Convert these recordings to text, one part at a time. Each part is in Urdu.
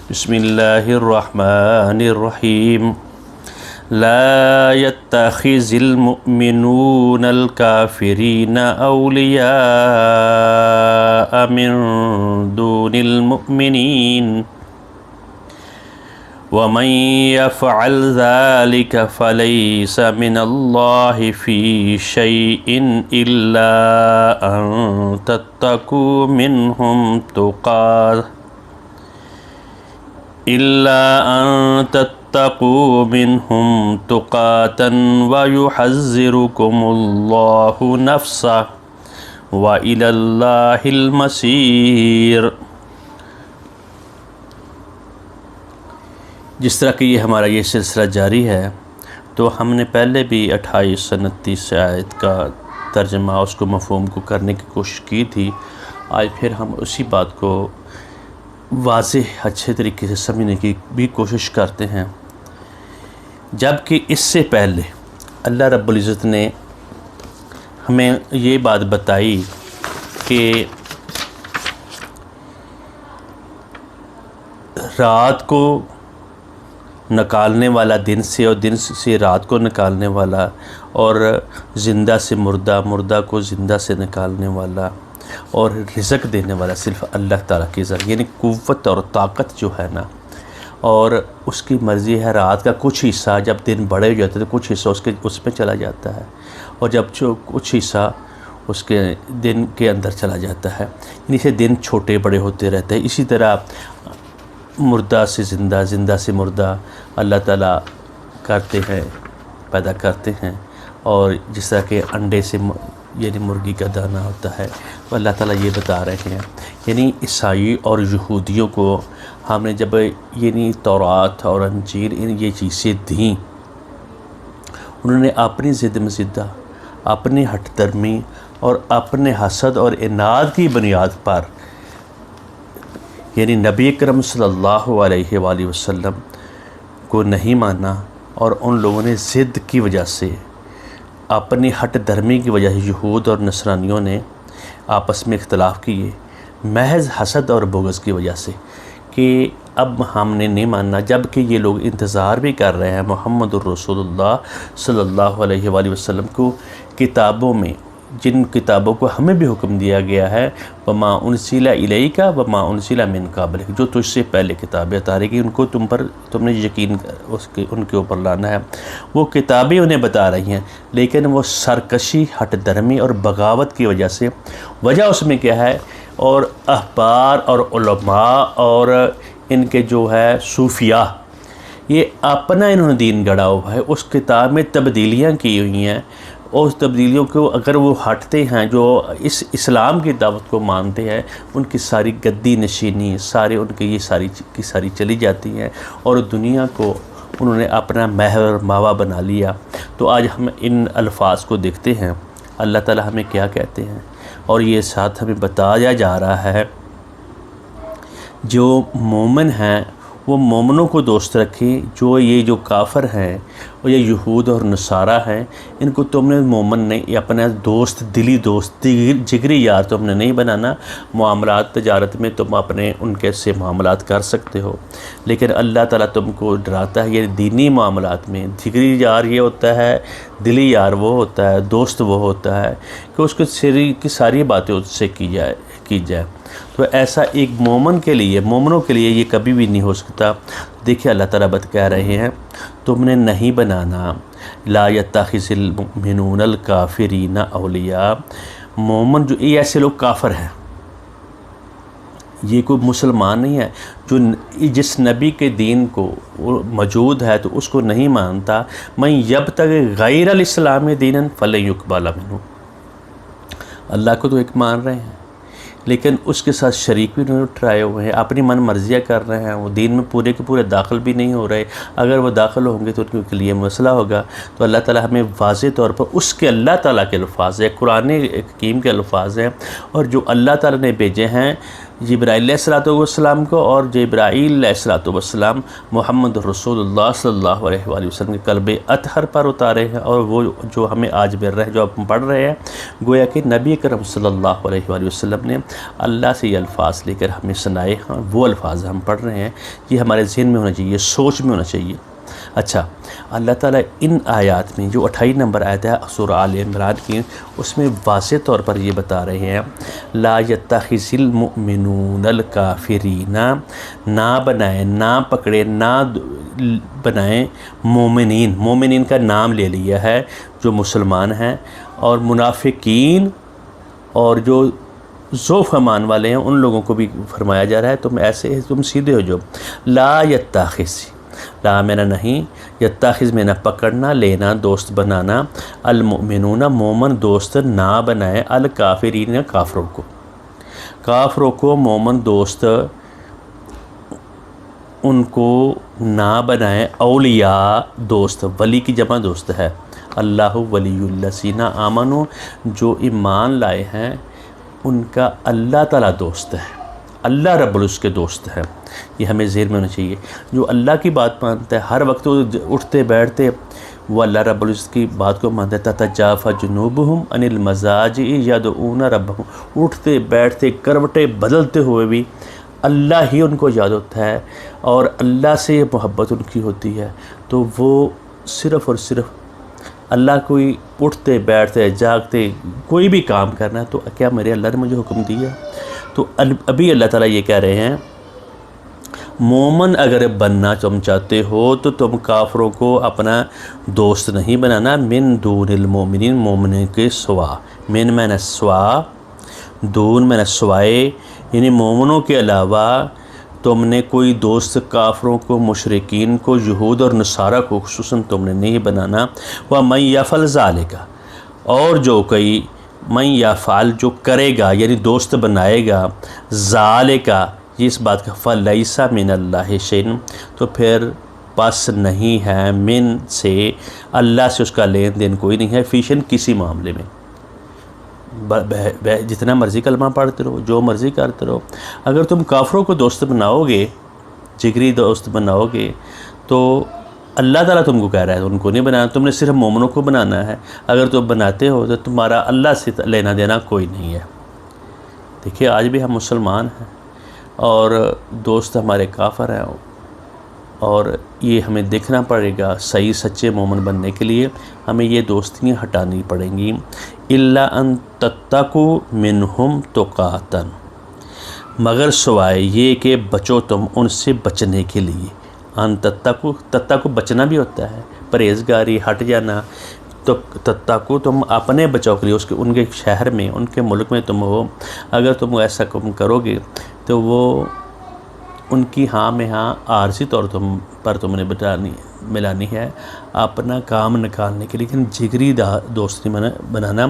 بسم اللہ الرحمن الرحیم لا يتخذ المؤمنون الكافرين أولياء من دون المؤمنين ومن يفعل ذلك فليس من الله في شيء إلا أن تتقوا منهم تقاتا ويحذركم الله نفسه وإلى الله المصير۔ جس طرح کہ یہ ہمارا یہ سلسلہ جاری ہے، تو ہم نے پہلے بھی 28-29 آیت کا ترجمہ، اس کو مفہوم کو کرنے کی کوشش کی تھی۔ آج پھر ہم اسی بات کو واضح اچھے طریقے سے سمجھنے کی بھی کوشش کرتے ہیں، جبکہ اس سے پہلے اللہ رب العزت نے ہمیں یہ بات بتائی کہ رات کو نکالنے والا دن سے، اور دن سے رات کو نکالنے والا، اور زندہ سے مردہ، مردہ کو زندہ سے نکالنے والا، اور رزق دینے والا صرف اللہ تعالیٰ کی ذات، یعنی قوت اور طاقت جو ہے نا، اور اس کی مرضی ہے۔ رات کا کچھ حصہ جب دن بڑے ہو جاتے ہیں تو کچھ حصہ اس میں چلا جاتا ہے، اور جب کچھ حصہ اس کے دن کے اندر چلا جاتا ہے، یعنی سے دن چھوٹے بڑے ہوتے رہتے ہیں۔ اسی طرح مردہ سے زندہ، زندہ سے مردہ اللہ تعالیٰ کرتے ہیں، پیدا کرتے ہیں، اور جس طرح کہ انڈے سے یعنی مرغی کا دانہ ہوتا ہے، تو اللہ تعالیٰ یہ بتا رہے ہیں۔ یعنی عیسائی اور یہودیوں کو ہم نے جب یعنی تورات اور انجیل یہ چیزیں دیں، انہوں نے اپنی ضد مضدہ، اپنی ہٹ درمی اور اپنے حسد اور عناد کی بنیاد پر، یعنی نبی اکرم صلی اللہ علیہ وآلہ وسلم کو نہیں مانا، اور ان لوگوں نے ضد کی وجہ سے، اپنی ہٹ دھرمی کی وجہ سے یہود اور نصرانیوں نے آپس میں اختلاف کیے، محض حسد اور بغض کی وجہ سے، کہ اب ہم نے نہیں ماننا، جبکہ یہ لوگ انتظار بھی کر رہے ہیں محمد الرسول اللہ صلی اللہ علیہ وآلہ وسلم کو، کتابوں میں، جن کتابوں کو ہمیں بھی حکم دیا گیا ہے، وما انزل الیک وما انزل من قبلک، جو تجھ سے پہلے کتابیں اتاری گئی ان کو تم نے یقین ان کے اوپر لانا ہے۔ وہ کتابیں انہیں بتا رہی ہیں، لیکن وہ سرکشی، ہٹ درمی اور بغاوت کی وجہ سے، وجہ اس میں کیا ہے، اور احبار اور علماء اور ان کے جو ہے صوفیاء، یہ اپنا انہوں نے دین گڑھا ہوا ہے، اس کتاب میں تبدیلیاں کی ہوئی ہیں، اور اس تبدیلیوں کو اگر وہ ہٹتے ہیں، جو اس اسلام کی دعوت کو مانتے ہیں، ان کی ساری گدی نشینی، سارے ان کی یہ ساری چلی جاتی ہیں، اور دنیا کو انہوں نے اپنا مہر ماوا بنا لیا۔ تو آج ہم ان الفاظ کو دیکھتے ہیں، اللہ تعالیٰ ہمیں کیا کہتے ہیں، اور یہ ساتھ ہمیں بتایا جا رہا ہے جو مومن ہیں وہ مومنوں کو دوست رکھیں، جو کافر ہیں اور یہ یہود اور نصارہ ہیں، ان کو تم نے مومن نے اپنا دوست، دلی دوست، جگری یار تم نے نہیں بنانا۔ معاملات تجارت میں تم اپنے ان کے سے معاملات کر سکتے ہو، لیکن اللہ تعالیٰ تم کو ڈراتا ہے، یعنی دینی معاملات میں جگری یار یہ ہوتا ہے، دلی یار وہ ہوتا ہے، دوست وہ ہوتا ہے کہ اس کو کی ساری باتیں اس سے کی جائے۔ تو ایسا ایک مومنوں کے لیے یہ کبھی بھی نہیں ہو سکتا۔ دیکھیں اللہ تعالیٰ کہہ رہے ہیں، تم نے نہیں بنانا، لا يتخذ المؤمنون الکافرین اولیاء، مومن جو یہ ایسے لوگ کافر ہیں، یہ کوئی مسلمان نہیں ہے جو جس نبی کے دین کو موجود ہے تو اس کو نہیں مانتا۔ من یبتغی غیر الاسلام دینا فلن یقبل منہ، اللہ کو تو ایک مان رہے ہیں، لیکن اس کے ساتھ شریک بھی انہوں نے ٹرائے ہوئے ہیں، اپنی من مرضیاں کر رہے ہیں، وہ دین میں پورے کے پورے داخل بھی نہیں ہو رہے۔ اگر وہ داخل ہوں گے تو ان کے لیے مسئلہ ہوگا۔ تو اللہ تعالیٰ ہمیں واضح طور پر اس کے اللہ تعالیٰ کے الفاظ ہیں، قرآن حکیم کے الفاظ ہیں، اور جو اللہ تعالیٰ نے بھیجے ہیں جبرائیل علیہ الصلوۃ والسلام کو، اور جبرائیل علیہ الصلوۃ والسلام محمد رسول اللہ صلی اللہ علیہ وآلہ وسلم کے قلب اطہر پر اتارے ہیں، اور وہ جو ہمیں آج مل رہے ہیں، جو ہم پڑھ رہے ہیں، گویا کہ نبی کرم صلی اللہ علیہ وآلہ وسلم نے اللہ سے یہ الفاظ لے کر ہمیں سنائے ہیں، وہ الفاظ ہم پڑھ رہے ہیں، یہ ہمارے ذہن میں ہونا چاہیے، سوچ میں ہونا چاہیے۔ اچھا، اللہ تعالیٰ ان آیات میں جو 28 نمبر آیت ہے سورہ آل عمران کی، اس میں واضح طور پر یہ بتا رہے ہیں لا یتخذ المؤمنون الکافرین، نہ بنائیں، نہ پکڑے، نہ بنائیں مومنین کا نام لے لیا ہے جو مسلمان ہیں، اور منافقین اور جو ذوف امان والے ہیں ان لوگوں کو بھی فرمایا جا رہا ہے تم سیدھے ہو جو لا یتخذ، لا میں نہ نہیں، یتخذ میں نہ پکڑنا، لینا دوست بنانا، المؤمنون مومن دوست نہ بنائے، الکافرین کافروں کو مومن دوست ان کو نہ بنائے، اولیاء دوست، ولی کی جمع دوست ہے، اللہ ولی الذین آمنوا، جو ایمان لائے ہیں ان کا اللہ تعالیٰ دوست ہے، اللہ رب العزت کے دوست ہے۔ یہ ہمیں ذہن میں ہونا چاہیے، جو اللہ کی بات مانتا ہے، ہر وقت اٹھتے بیٹھتے وہ اللہ رب العزت کی بات کو مانتا ہے، تتجافی جنوبہم عن المضاجع یدعون ربہم، اٹھتے بیٹھتے کروٹیں بدلتے ہوئے بھی اللہ ہی ان کو یاد ہوتا ہے، اور اللہ سے محبت ان کی ہوتی ہے، تو وہ صرف اور صرف اللہ کوئی اٹھتے بیٹھتے جاگتے کوئی بھی کام کرنا ہے تو کیا میرے اللہ نے مجھے حکم دیا؟ تو ابھی اللہ تعالیٰ یہ کہہ رہے ہیں مومن اگر بننا تم چاہتے ہو تو تم کافروں کو اپنا دوست نہیں بنانا، من دون المومنین، مومن کے سوا، من میں نے سوا، دون میں نے سوائے، یعنی مومنوں کے علاوہ تم نے کوئی دوست کافروں کو، مشرکین کو، یہود اور نصارہ کو خصوصاً تم نے نہیں بنانا۔ وَمَن يَفْعَلْ ذَلِكَ، اور جو کوئی من یفعل جو کرے گا یعنی دوست بنائے گا، ذالک یہ اس بات کا فلیس من اللہ شیء، تو پھر پس نہیں ہے من سے، اللہ سے اس کا لین دین کوئی نہیں ہے، فی شیء کسی معاملے میں، جتنا مرضی کلمہ پڑھتے رہو، جو مرضی کرتے رہو، اگر تم کافروں کو دوست بناؤ گے، جگری دوست بناؤ گے، تو اللہ تعالیٰ تم کو کہہ رہا ہے ان کو نہیں بنانا، تم نے صرف مومنوں کو بنانا ہے، اگر تم بناتے ہو تو تمہارا اللہ سے لینا دینا کوئی نہیں ہے۔ دیکھیے آج بھی ہم مسلمان ہیں اور دوست ہمارے کافر ہیں، اور یہ ہمیں دیکھنا پڑے گا، صحیح سچے مومن بننے کے لیے ہمیں یہ دوستیاں ہٹانی پڑیں گی، الا ان تتقوا منہم تقاۃ، مگر سوائے یہ کہ بچو تم ان سے بچنے کے لیے، ان تتقوا بچنا بھی ہوتا ہے، پرہیزگاری، ہٹ جانا، تو تتقوا تم اپنے بچاؤ کے لیے ان کے شہر میں، ان کے ملک میں تم ہو، اگر تم ایسا کم کرو گے تو وہ ان کی ہاں میں ہاں عارضی طور پر تم نے ملانی ہے، اپنا کام نکالنے کے لیے، لیکن جگری دوست نہیں بنانا۔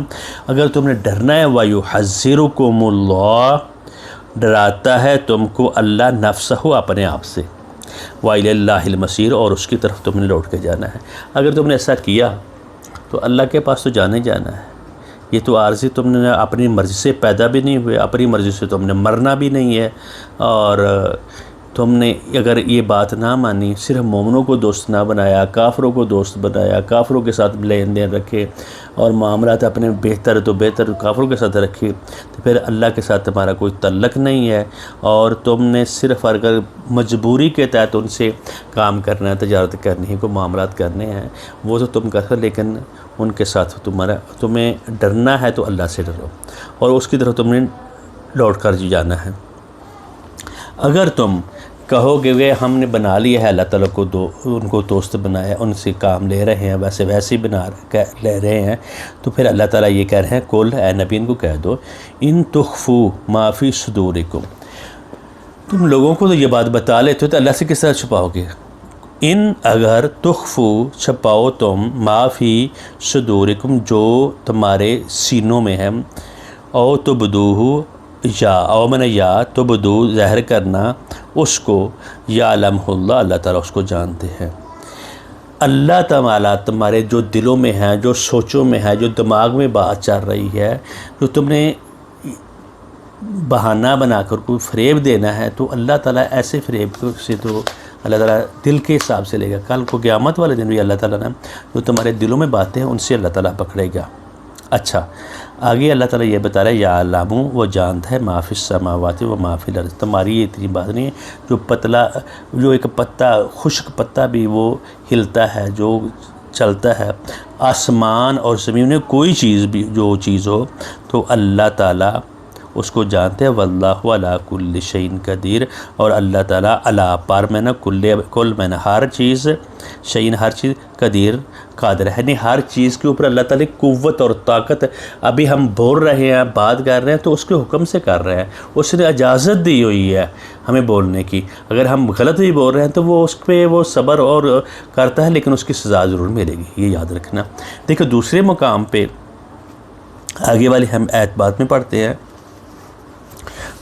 اگر تم نے ڈرنا ہے، وَيُحَذِّرُكُمُ اللَّهُ، ڈراتا ہے تم کو اللہ نفسہ اپنے آپ سے، وَإِلَى اللَّهِ الْمَصِيرُ، اور اس کی طرف تم نے لوٹ کے جانا ہے۔ اگر تم نے ایسا کیا تو اللہ کے پاس تو جانا ہی جانا ہے، یہ تو عارضی تم نے اپنی مرضی سے پیدا بھی نہیں ہوئے، اپنی مرضی سے تم نے مرنا بھی نہیں ہے، اور تم نے اگر یہ بات نہ مانی، صرف مومنوں کو دوست نہ بنایا، کافروں کو دوست بنایا، کافروں کے ساتھ لین دین رکھے، اور معاملات اپنے بہتر تو بہتر کافروں کے ساتھ رکھے، تو پھر اللہ کے ساتھ تمہارا کوئی تعلق نہیں ہے، اور تم نے صرف اگر مجبوری کے تحت ان سے کام کرنا ہے، تجارت کرنی ہے، کوئی معاملات کرنے ہیں، وہ تو تم کر سکتے، لیکن ان کے ساتھ تمہیں ڈرنا ہے تو اللہ سے ڈرو، اور اس کی طرف تم نے لوٹ کر جانا ہے۔ اگر تم کہو گے ہم نے بنا لیا ہے اللہ تعالیٰ کو ان کو دوست بنایا، ان سے کام لے رہے ہیں، ویسے ہی لے رہے ہیں، تو پھر اللہ تعالیٰ یہ کہہ رہے ہیں، قل اے نبی ان کو کہہ دو، ان تخفوا ما فی صدورکم، تم لوگوں کو تو یہ بات بتا لیتے ہو تو اللہ سے کس طرح چھپاؤ گے؟ ان اگر تخفوا چھپاؤ تم، ما فی صدورکم جو تمہارے سینوں میں ہے، او تبدوہ یا تبدو ظاہر کرنا اس کو، یعلمہ اللہ اللہ تعالیٰ اس کو جانتے ہیں۔ اللہ تعالیٰ تمہارے جو دلوں میں ہے، جو سوچوں میں ہے، جو دماغ میں بات چل رہی ہے، جو تم نے بہانہ بنا کر کوئی فریب دینا ہے تو اللہ تعالیٰ ایسے فریب سے تو اللہ تعالیٰ دل کے حساب سے لے گا. کل کو قیامت والے دن بھی اللہ تعالیٰ نے جو تمہارے دلوں میں باتیں ہیں ان سے اللہ تعالیٰ پکڑے گا. اچھا آگے اللہ تعالیٰ یہ بتا رہا ہے یعلم وہ جانتا ہے ما فی السماوات و ما فی الارض. تمہاری یہ اتنی بات نہیں ہے جو ایک پتا خشک پتا بھی وہ ہلتا ہے جو چلتا ہے آسمان اور زمین میں کوئی چیز بھی جو چیز ہو تو اللہ تعالیٰ اس کو جانتے ہیں. واللہ علی کل شیء قدیر اور اللہ تعالیٰ علی پر میں نا کل میں نا ہر چیز شیء ہر چیز قدیر قادر ہے. یعنی ہر چیز کے اوپر اللہ تعالیٰ کی قوت اور طاقت. ابھی ہم بول رہے ہیں بات کر رہے ہیں تو اس کے حکم سے کر رہے ہیں. اس نے اجازت دی ہوئی ہے ہمیں بولنے کی. اگر ہم غلط بھی بول رہے ہیں تو وہ اس پہ وہ صبر اور کرتا ہے لیکن اس کی سزا ضرور ملے گی. یہ یاد رکھنا. دیکھو دوسرے مقام پہ آگے والی ہم ایت بات میں پڑھتے ہیں.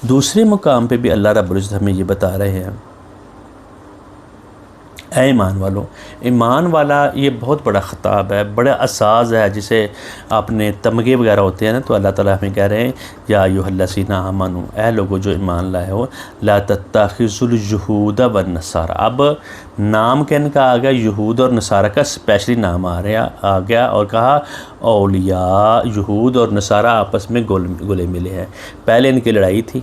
دوسرے مقام پہ بھی اللہ رب العزت ہمیں یہ بتا رہے ہیں اے ایمان والوں. ایمان والا یہ بہت بڑا خطاب ہے, بڑا اعزاز ہے. جسے اپنے تمغے وغیرہ ہوتے ہیں نا تو اللہ تعالیٰ ہمیں کہہ رہے ہیں یا ایھا الذین آمنوا اے لوگوں جو ایمان لائے ہو لا تتخذوا اليہود والنصارى. اب نام کن کا آ گیا یہود اور نصارہ کا اسپیشلی نام آ گیا اور کہا اولیاء. یہود اور نصارہ آپس میں گلے ملے ہیں. پہلے ان کی لڑائی تھی.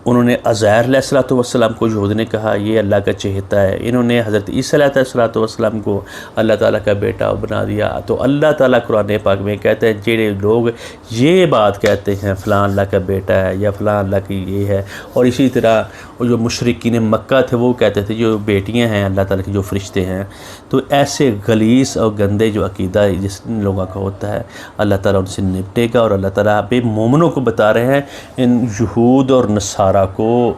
انہوں نے عزیر علیہ السلام کو یہود نے کہا یہ اللہ کا چہیتا ہے. انہوں نے حضرت عیسیٰ علیہ السلام کو اللہ تعالیٰ کا بیٹا بنا دیا. تو اللہ تعالیٰ قرآن پاک میں کہتے ہیں جڑے لوگ یہ بات کہتے ہیں فلاں اللہ کا بیٹا ہے یا فلاں اللہ کی یہ ہے, اور اسی طرح جو مشرکین مکہ تھے وہ کہتے تھے جو بیٹیاں ہیں اللہ تعالیٰ کی جو فرشتے ہیں. تو ایسے غلیظ اور گندے جو عقیدہ جس لوگوں کا ہوتا ہے اللہ تعالیٰ ان سے نپٹے گا. اور اللہ تعالیٰ بے مومنوں کو بتا رہے ہیں ان یہود اور نصارہ کو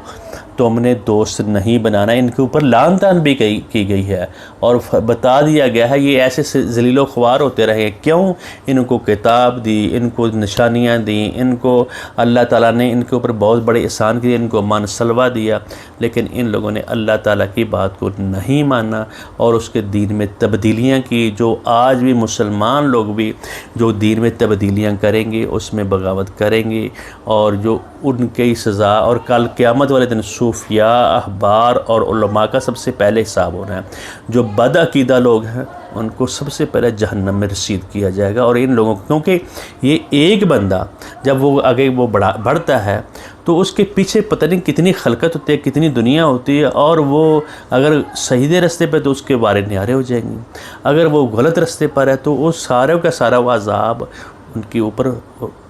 تم نے دوست نہیں بنانا. ان کے اوپر لعن طعن بھی کی گئی ہے اور بتا دیا گیا ہے یہ ایسے ذلیل و خوار ہوتے رہے. کیوں؟ ان کو کتاب دی, ان کو نشانیاں دیں, ان کو اللہ تعالیٰ نے ان کے اوپر بہت بڑے احسان کیے, ان کو مان سلوا دیا, لیکن ان لوگوں نے اللہ تعالیٰ کی بات کو نہیں مانا اور اس کے دین میں تبدیلیاں کی. جو آج بھی مسلمان لوگ بھی جو دین میں تبدیلیاں کریں گے اس میں بغاوت کریں گے اور جو ان کی سزا. اور کل قیامت والے دن صوفیاء احبار اور علماء کا سب سے پہلے حساب ہونا ہے. جو بد عقیدہ لوگ ہیں ان کو سب سے پہلے جہنم میں رسید کیا جائے گا. اور ان لوگوں کو کیونکہ یہ ایک بندہ جب وہ آگے وہ بڑھتا ہے تو اس کے پیچھے پتہ نہیں کتنی خلقت ہوتی ہے, کتنی دنیا ہوتی ہے, اور وہ اگر صحیح رستے پہ تو اس کے بارے نیارے ہو جائیں گے. اگر وہ غلط رستے پر ہے تو وہ سارے کا سارا وہ عذاب ان کے اوپر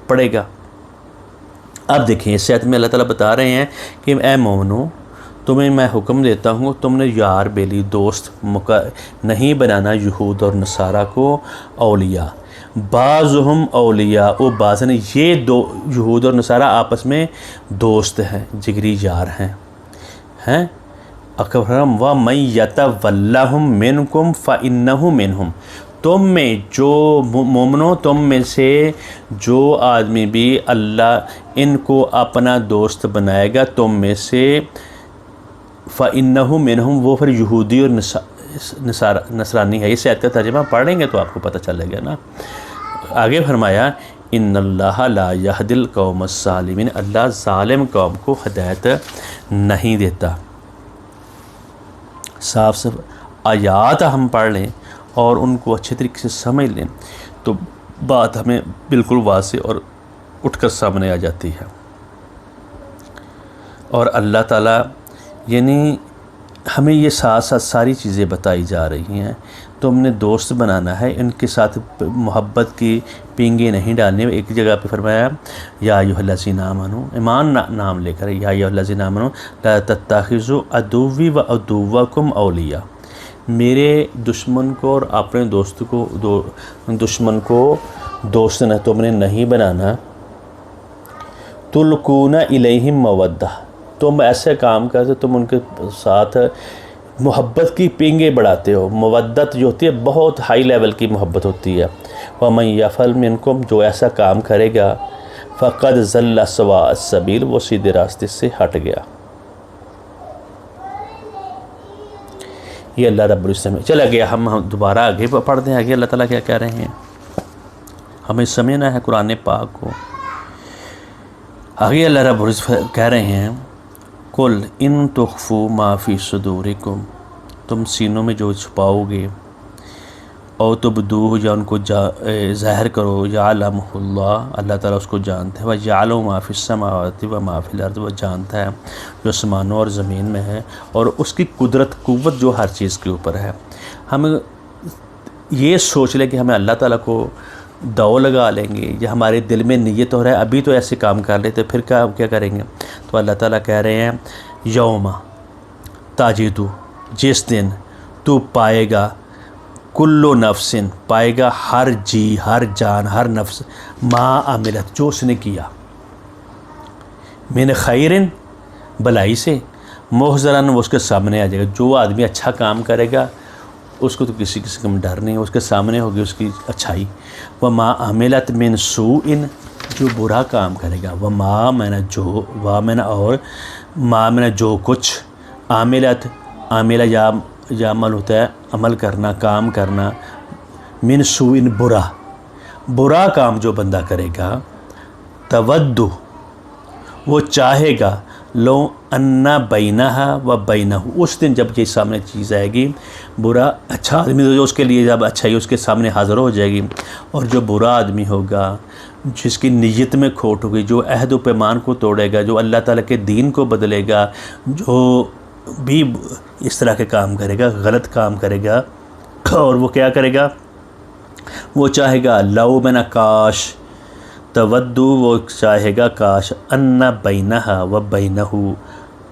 پڑے گا. اب دیکھیں اس آیت میں اللہ تعالیٰ بتا رہے ہیں کہ اے مومنو تمہیں میں حکم دیتا ہوں تم نے یار بیلی دوست نہیں بنانا یہود اور نصارہ کو اولیاء. بعضہم اولیاء و بعض نے یہ دو یہود اور نصارہ آپس میں دوست ہیں, جگری یار ہیں. اکبرم ومن یتولہم منکم فانہ منہم. تم میں جو مومنوں تم میں سے جو آدمی بھی اللہ ان کو اپنا دوست بنائے گا تم میں سے فَإِنَّهُ مِنْهُمْ وہ پھر یہودی اور نصرانی ہے. اس آیت کا ترجمہ پڑھ لیں گے تو آپ کو پتہ چلے گا نا. آگے فرمایا ان اللہ لا یہدی القوم الظالمین. اللہ ظالم قوم کو ہدایت نہیں دیتا. صاف صاف آیات ہم پڑھ لیں اور ان کو اچھے طریقے سے سمجھ لیں تو بات ہمیں بالکل واضح اور اٹھ کر سامنے آ جاتی ہے. اور اللہ تعالیٰ یعنی ہمیں یہ ساتھ ساتھ ساری چیزیں بتائی جا رہی ہیں. تم نے دوست بنانا ہے, ان کے ساتھ محبت کی پینگیں نہیں ڈالنی. ایک جگہ پہ فرمایا یا ایھا الذین آمنوا, ایمان نام لے کر یا ایھا الذین آمنوا لا تتخذوا عدوی و عدوکم اولیاء. میرے دشمن کو اور اپنے دوست کو دشمن کو دوست نہ تم نے نہیں بنانا. تلقون الیہم مودہ, تم ایسے کام کرتے تم ان کے ساتھ محبت کی پینگیں بڑھاتے ہو. مودت جو ہوتی ہے بہت ہائی لیول کی محبت ہوتی ہے. ومن یفعل منکم جو ایسا کام کرے گا فقد ضل سواء السبیل وہ سیدھے راستے سے ہٹ گیا. یہ اللہ رب العزت میں چلا گیا. ہم دوبارہ آگے پڑھتے ہیں آگے اللہ تعالیٰ کیا کہہ رہے ہیں. ہمیں سمجھنا ہے قرآن پاک کو. آگے اللہ رب العزت کہہ رہے ہیں قل ان تخفوا ما فی صدورکم، تم سینوں میں جو چھپاؤ گے، او تبدوہ یا ان کو ظاہر کرو، یعلمہ اللہ، اللہ تعالیٰ اس کو جانتا ہے، وَیعلم ما فی السماوات وما فی الارض، وہ جانتا ہے جو آسمانوں اور زمین میں ہے، اور اس کی قوت جو ہر چیز کے اوپر ہے۔ ہم یہ سوچ لیں کہ ہمیں اللہ تعالیٰ کو دو لگا لیں گے، یا ہمارے دل میں نیت ہو رہا ہے ابھی تو ایسے کام کر لیتے پھر کیا کریں گے؟ تو اللہ تعالیٰ کہہ رہے ہیں یوم تاجدو، جس دن تو پائے گا، کلو نفسن، پائے گا ہر جی، ہر جان، ہر نفس، ما عملت، جو اس نے کیا، من خیرن، بلائی سے، محضرن، وہ اس کے سامنے آ جائے گا۔ جو آدمی اچھا کام کرے گا اس کو تو کسی کا ڈر نہیں، اس کے سامنے ہوگی اس کی اچھائی۔ وما عملت من سوء، جو برا کام کرے گا، وما میں جو، وا میں اور، ما میں جو کچھ، عاملت، عاملہ یا عمل ہوتا ہے عمل کرنا، کام کرنا، من سوء، برا کام جو بندہ کرے گا، تود، وہ چاہے گا، لو ان بینہا و بینہ، اس دن جب یہ سامنے چیز آئے گی، برا، اچھا آدمی جو اس کے لیے جب اچھائی اس کے سامنے حاضر ہو جائے گی، اور جو برا آدمی ہوگا جس کی نیت میں کھوٹ ہوگی، جو عہد و پیمان کو توڑے گا، جو اللہ تعالیٰ کے دین کو بدلے گا، جو بھی اس طرح کے کام کرے گا، غلط کام کرے گا، اور وہ کیا کرے گا؟ وہ چاہے گا، لو میں کاش، تودو، وہ چاہے گا کاش، ان بینہا و بینہ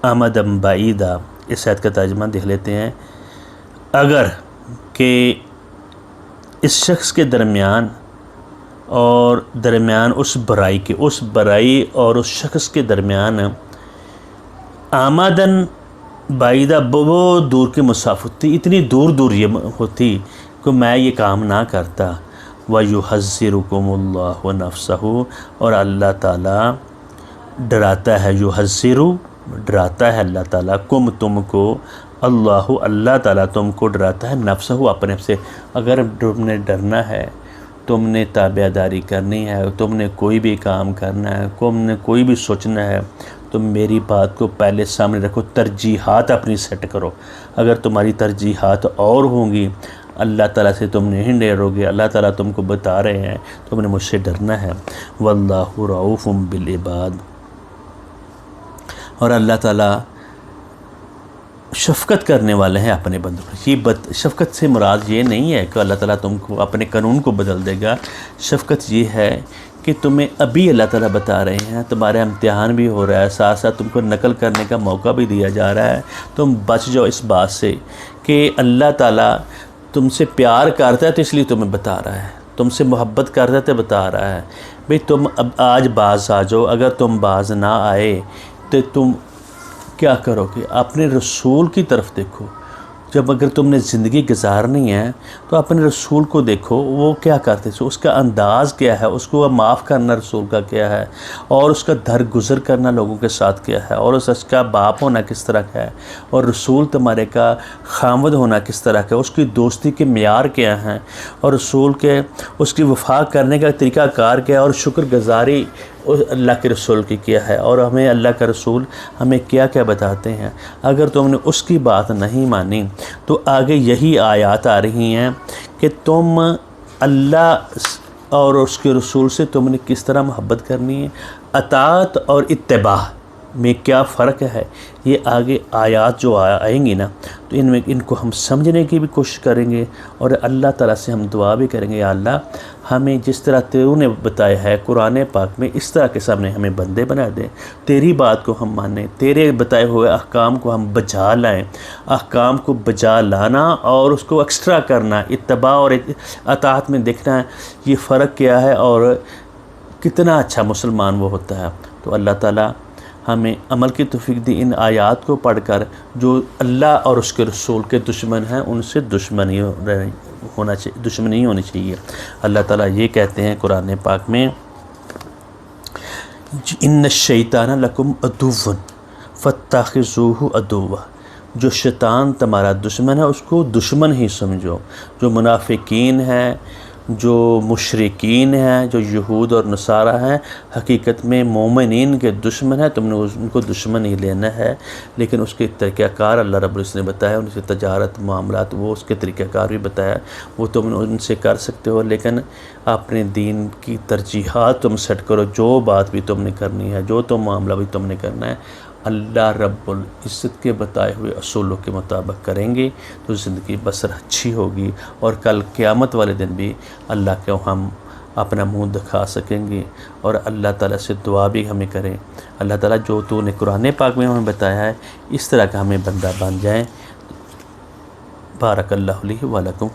امدم بعیدا۔ اس آیت کا ترجمہ دیکھ لیتے ہیں، اگر کہ اس شخص کے درمیان اور درمیان اس برائی اور اس شخص کے درمیان آمدن بعیدہ، وہ دور کی مسافت تھی، اتنی دور یہ ہوتی کہ میں یہ کام نہ کرتا۔ وَيُحَذِّرُكُمُ اللَّهُ نَفْسَهُ، اور اللہ تعالیٰ ڈراتا ہے، ڈراتا ہے اللہ تعالیٰ، تم کو، اللہ تعالیٰ تم کو ڈراتا ہے، نفسہ، اپنے سے۔ اگر تم نے ڈرنا ہے، تم نے تابع داری کرنی ہے، تم نے کوئی بھی کام کرنا ہے، تم نے کوئی بھی سوچنا ہے، تم میری بات کو پہلے سامنے رکھو، ترجیحات اپنی سیٹ کرو۔ اگر تمہاری ترجیحات اور ہوں گی، اللہ تعالیٰ سے تم نہیں ڈرو گے، اللہ تعالیٰ تم کو بتا رہے ہیں تم نے مجھ سے ڈرنا ہے۔ واللہ رؤوف بالعباد، اور اللہ تعالیٰ شفقت کرنے والے ہیں اپنے بندوں پر۔ یہ شفقت سے مراد یہ نہیں ہے کہ اللہ تعالیٰ تم کو اپنے قانون کو بدل دے گا، شفقت یہ ہے کہ تمہیں ابھی اللہ تعالیٰ بتا رہے ہیں، تمہارا امتحان بھی ہو رہا ہے، ساتھ ساتھ تم کو نقل کرنے کا موقع بھی دیا جا رہا ہے، تم بچ جاؤ اس بات سے کہ اللہ تعالیٰ تم سے پیار کرتا ہے تو اس لیے تمہیں بتا رہا ہے، تم سے محبت کرتا ہے تو بتا رہا ہے۔ بھئی تم اب آج باز آ جاؤ، اگر تم باز نہ آئے تو تم کیا کرو گے؟ اپنے رسول کی طرف دیکھو۔ جب اگر تم نے زندگی گزارنی ہے تو اپنے رسول کو دیکھو، وہ کیا کرتے تھے، اس کا انداز کیا ہے، اس کو معاف کرنا رسول کا کیا ہے، اور اس کا درگزر کرنا لوگوں کے ساتھ کیا ہے، اور اس کا باپ ہونا کس طرح کا ہے، اور رسول تمہارے کا خامد ہونا کس طرح کا ہے، اس کی دوستی کے معیار کیا ہیں، اور رسول کے اس کی وفا کرنے کا طریقہ کار کیا ہے، اور شکر گزاری اللہ کے رسول کی کیا ہے، اور ہمیں اللہ کا رسول ہمیں کیا کیا بتاتے ہیں۔ اگر تم نے اس کی بات نہیں مانی تو آگے یہی آیات آ رہی ہیں کہ تم اللہ اور اس کے رسول سے تم نے کس طرح محبت کرنی ہے، اطاعت اور اتباع میں کیا فرق ہے۔ یہ آگے آیات جو آئیں گی نا تو ان کو ہم سمجھنے کی بھی کوشش کریں گے، اور اللہ تعالیٰ سے ہم دعا بھی کریں گے، یا اللہ ہمیں جس طرح تو نے بتایا ہے قرآن پاک میں، اس طرح کے سامنے ہمیں بندے بنا دیں، تیری بات کو ہم مانیں، تیرے بتائے ہوئے احکام کو ہم بجا لائیں۔ احکام کو بجا لانا اور اس کو ایکسٹرا کرنا، اتباع اور اطاعت میں دیکھنا ہے یہ فرق کیا ہے، اور کتنا اچھا مسلمان وہ ہوتا ہے۔ تو اللہ تعالیٰ ہمیں عمل کی توفیق دی، ان آیات کو پڑھ کر جو اللہ اور اس کے رسول کے دشمن ہیں ان سے دشمنی ہونی چاہیے۔ اللہ تعالیٰ یہ کہتے ہیں قرآن پاک میں، ان الشیطان لکم عدو فاتخذوہ عدوا، جو شیطان تمہارا دشمن ہے اس کو دشمن ہی سمجھو۔ جو منافقین ہیں جو مشرکین ہیں، جو یہود اور نصارہ ہیں، حقیقت میں مومنین کے دشمن ہیں، تم نے ان کو دشمن ہی لینا ہے، لیکن اس کے طریقہ کار اللہ رب العزت نے بتایا، ان سے تجارت معاملات وہ اس کے طریقہ کار بھی بتایا، وہ تم ان سے کر سکتے ہو، لیکن اپنے دین کی ترجیحات تم سیٹ کرو، جو بات بھی تم نے کرنی ہے، جو تم معاملہ بھی تم نے کرنا ہے، اللہ رب العزت کے بتائے ہوئے اصولوں کے مطابق کریں گے تو زندگی بسر اچھی ہوگی، اور کل قیامت والے دن بھی اللہ کو ہم اپنا منہ دکھا سکیں گے، اور اللہ تعالیٰ سے دعا بھی ہمیں کریں، اللہ تعالیٰ جو تو نے قرآن پاک میں ہمیں بتایا ہے اس طرح کا ہمیں بندہ بن جائیں۔ بارک اللہ علیہ ولکم۔